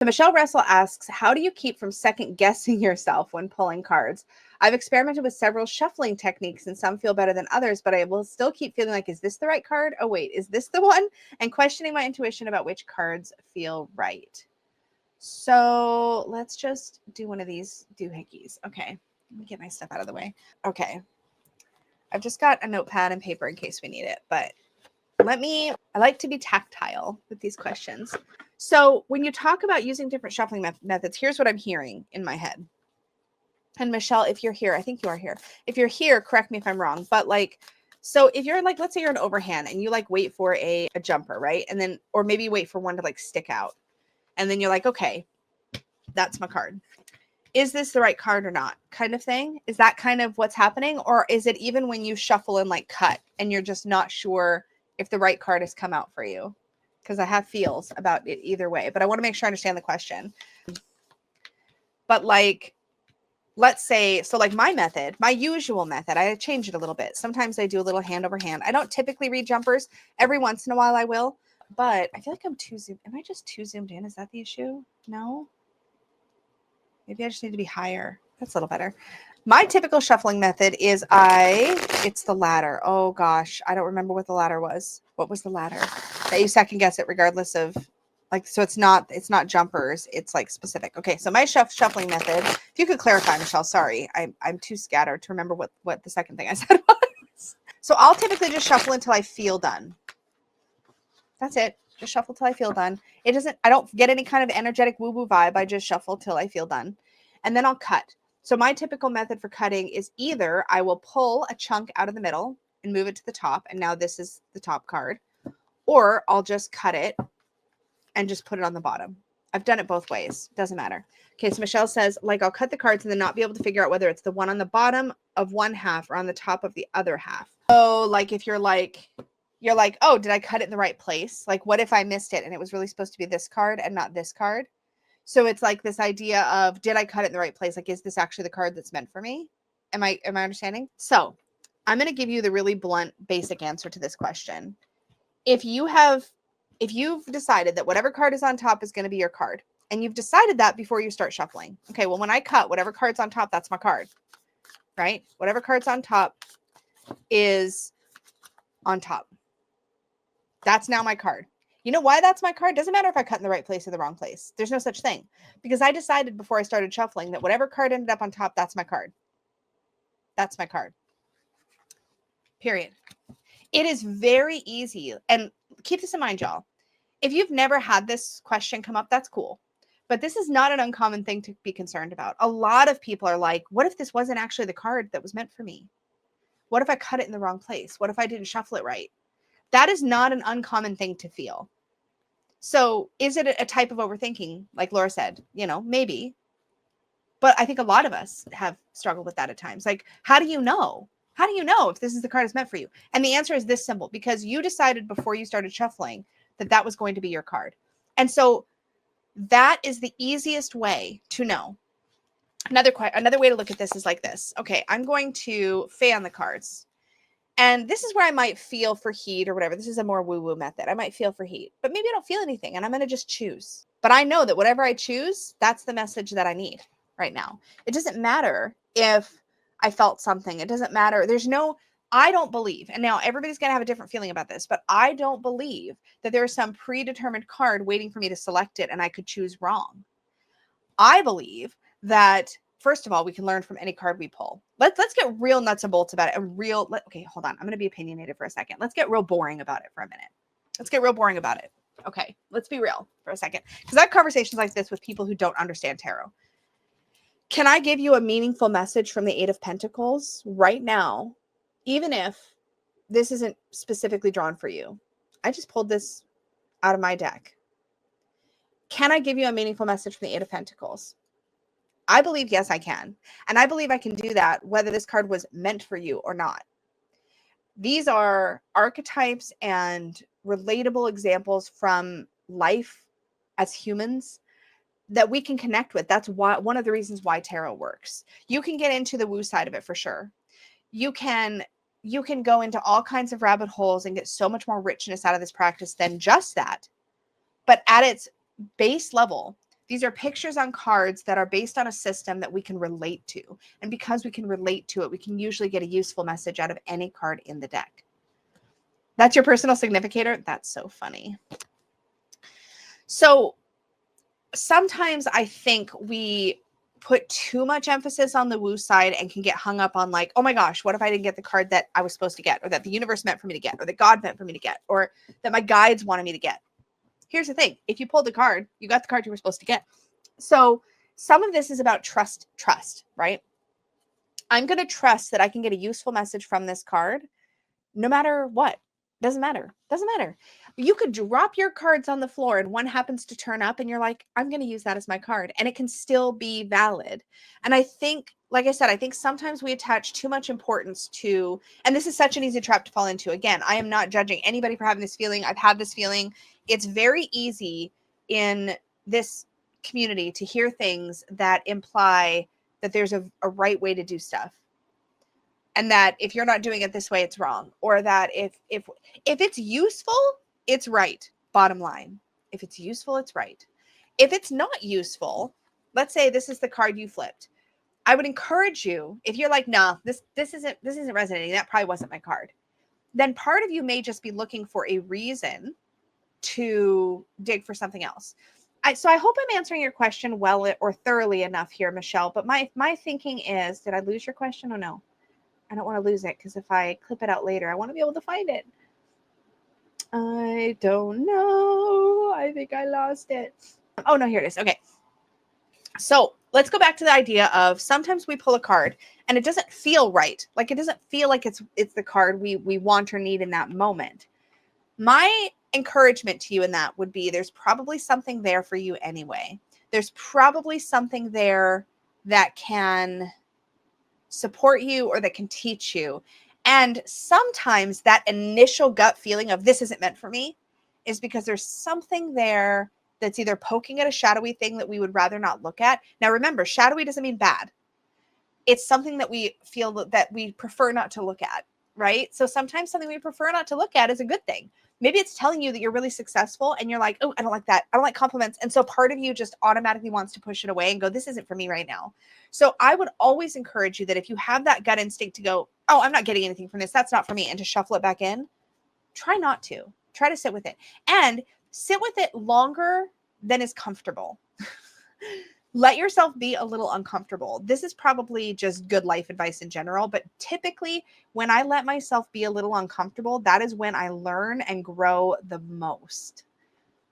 So Michelle Russell asks, how do you keep from second guessing yourself when pulling cards? I've experimented with several shuffling techniques and some feel better than others, but I will still keep feeling like, is this the right card? Oh, wait, is this the one? And questioning my intuition about which cards feel right. So let's just do one of these doohickeys. Okay, let me get my stuff out of the way. Okay, I've just got a notepad and paper in case we need it, but I like to be tactile with these questions. So when you talk about using different shuffling methods, here's what I'm hearing in my head. And Michelle, if you're here, I think you are here. If you're here, correct me if I'm wrong. But like, so if you're like, let's say you're an overhand and you like wait for a jumper, right? And then, or maybe wait for one to like stick out. And then you're like, okay, that's my card. Is this the right card or not? Kind of thing. Is that kind of what's happening? Or is it even when you shuffle and like cut and you're just not sure if the right card has come out for you? Because I have feels about it either way, but I want to make sure I understand the question. But like, let's say, so like my method, my usual method, I change it a little bit. Sometimes I do a little hand over hand. I don't typically read jumpers. Every once in a while I will, but I feel like I'm too zoomed. Am I just too zoomed in? Is that the issue? No? Maybe I just need to be higher. That's a little better. My typical shuffling method is it's the ladder. Oh gosh, I don't remember what the ladder was. What was the ladder? That you second guess it regardless of like, so it's not jumpers. It's like specific. Okay, so my shuffling method, if you could clarify, Michelle, sorry. I'm too scattered to remember what the second thing I said was. So I'll typically just shuffle until I feel done. That's it. Just shuffle till I feel done. I don't get any kind of energetic woo-woo vibe. I just shuffle till I feel done. And then I'll cut. So my typical method for cutting is either I will pull a chunk out of the middle and move it to the top. And now this is the top card. Or I'll just cut it and just put it on the bottom. I've done it both ways. Doesn't matter. Okay, so Michelle says, like, I'll cut the cards and then not be able to figure out whether it's the one on the bottom of one half or on the top of the other half. So like if you're like, oh, did I cut it in the right place? Like, what if I missed it and it was really supposed to be this card and not this card? So it's like this idea of, did I cut it in the right place? Like, is this actually the card that's meant for me? Am I understanding? So I'm going to give you the really blunt, basic answer to this question. If you've decided that whatever card is on top is going to be your card, and you've decided that before you start shuffling. Okay, well, when I cut, whatever card's on top, that's my card, right? Whatever card's on top is on top. That's now my card. You know why that's my card? Doesn't matter if I cut in the right place or the wrong place. There's no such thing. Because I decided before I started shuffling that whatever card ended up on top, that's my card. That's my card. Period. It is very easy. And keep this in mind, y'all. If you've never had this question come up, that's cool. But this is not an uncommon thing to be concerned about. A lot of people are like, what if this wasn't actually the card that was meant for me? What if I cut it in the wrong place? What if I didn't shuffle it right? That is not an uncommon thing to feel. So is it a type of overthinking? Like Laura said, maybe. But I think a lot of us have struggled with that at times. Like, how do you know? How do you know if this is the card that's meant for you? And the answer is this simple, because you decided before you started shuffling that was going to be your card. And so that is the easiest way to know. Another way to look at this is like this. Okay, I'm going to fan the cards. And this is where I might feel for heat or whatever. This is a more woo-woo method. I might feel for heat, but maybe I don't feel anything and I'm going to just choose. But I know that whatever I choose, that's the message that I need right now. It doesn't matter if I felt something. It doesn't matter. I don't believe, and now everybody's going to have a different feeling about this, but I don't believe that there is some predetermined card waiting for me to select it and I could choose wrong. I believe that, first of all, we can learn from any card we pull. Let's get real nuts and bolts about it. Okay, hold on. I'm going to be opinionated for a second. Let's get real boring about it for a minute. Let's get real boring about it. Okay, let's be real for a second. Because I have conversations like this with people who don't understand tarot. Can I give you a meaningful message from the Eight of Pentacles right now, even if this isn't specifically drawn for you? I just pulled this out of my deck. Can I give you a meaningful message from the Eight of Pentacles? I believe, yes, I can. And I believe I can do that whether this card was meant for you or not. These are archetypes and relatable examples from life as humans that we can connect with. That's why one of the reasons why tarot works. You can get into the woo side of it for sure. You can go into all kinds of rabbit holes and get so much more richness out of this practice than just that. But at its base level, These are pictures on cards that are based on a system that we can relate to. And because we can relate to it, we can usually get a useful message out of any card in the deck. That's your personal significator? That's so funny. So sometimes I think we put too much emphasis on the woo side and can get hung up on like, oh my gosh, what if I didn't get the card that I was supposed to get, or that the universe meant for me to get, or that God meant for me to get, or that my guides wanted me to get. Here's the thing. If you pulled the card, you got the card you were supposed to get. So some of this is about trust, right? I'm going to trust that I can get a useful message from this card no matter what. Doesn't matter. You could drop your cards on the floor and one happens to turn up and you're like, I'm going to use that as my card, and it can still be valid. And I think, like I said, I think sometimes we attach too much importance to, and this is such an easy trap to fall into. Again, I am not judging anybody for having this feeling. I've had this feeling. It's very easy in this community to hear things that imply that there's a right way to do stuff. And that if you're not doing it this way, it's wrong. Or that if it's useful, it's right. Bottom line. If it's useful, it's right. If it's not useful, let's say this is the card you flipped. I would encourage you, if you're like, nah, this isn't resonating, that probably wasn't my card. Then part of you may just be looking for a reason to dig for something else. So I hope I'm answering your question well or thoroughly enough here, Michelle. But my thinking is, did I lose your question or no? I don't want to lose it, because if I clip it out later, I want to be able to find it. I don't know. I think I lost it. Oh, no, here it is. Okay. So let's go back to the idea of sometimes we pull a card and it doesn't feel right. Like it doesn't feel like it's the card we want or need in that moment. My encouragement to you in that would be there's probably something there for you anyway. There's probably something there that can support you or that can teach you. And sometimes that initial gut feeling of this isn't meant for me is because there's something there that's either poking at a shadowy thing that we would rather not look at. Now, remember, shadowy doesn't mean bad. It's something that we feel that we prefer not to look at, right? So sometimes something we prefer not to look at is a good thing. Maybe it's telling you that you're really successful and you're like, oh, I don't like that. I don't like compliments. And so part of you just automatically wants to push it away and go, this isn't for me right now. So I would always encourage you that if you have that gut instinct to go, oh, I'm not getting anything from this, that's not for me, and to shuffle it back in, try not to. Try to sit with it. And sit with it longer than is comfortable. Let yourself be a little uncomfortable. This is probably just good life advice in general, but typically when I let myself be a little uncomfortable, that is when I learn and grow the most.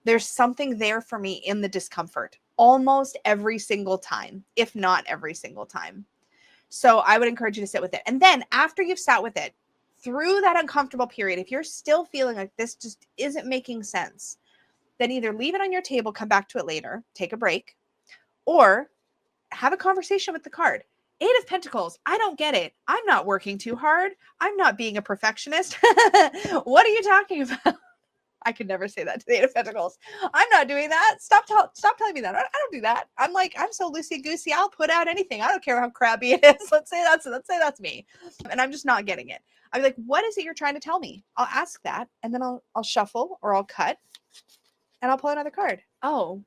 There's something there for me in the discomfort almost every single time, if not every single time. So I would encourage you to sit with it. And then after you've sat with it, through that uncomfortable period, if you're still feeling like this just isn't making sense, then either leave it on your table, come back to it later, take a break, or have a conversation with the card. 8 of Pentacles. I don't get it. I'm not working too hard. I'm not being a perfectionist. What are you talking about? I could never say that to the 8 of Pentacles. I'm not doing that. Stop telling me that. I don't do that. I'm so loosey-goosey. I'll put out anything. I don't care how crabby it is. Let's say that's me. And I'm just not getting it. I'm like, what is it you're trying to tell me? I'll ask that, and then I'll shuffle or I'll cut and I'll pull another card. Oh,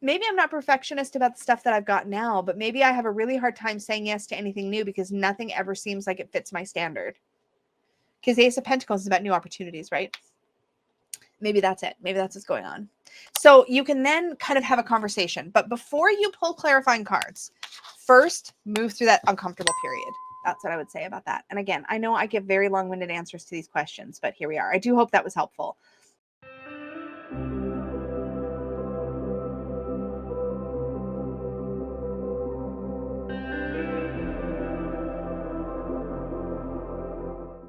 maybe I'm not perfectionist about the stuff that I've got now, but maybe I have a really hard time saying yes to anything new because nothing ever seems like it fits my standard. Because the Ace of Pentacles is about new opportunities, right? Maybe that's it. Maybe that's what's going on. So you can then kind of have a conversation. But before you pull clarifying cards, first move through that uncomfortable period. That's what I would say about that. And again, I know I give very long-winded answers to these questions, but here we are. I do hope that was helpful.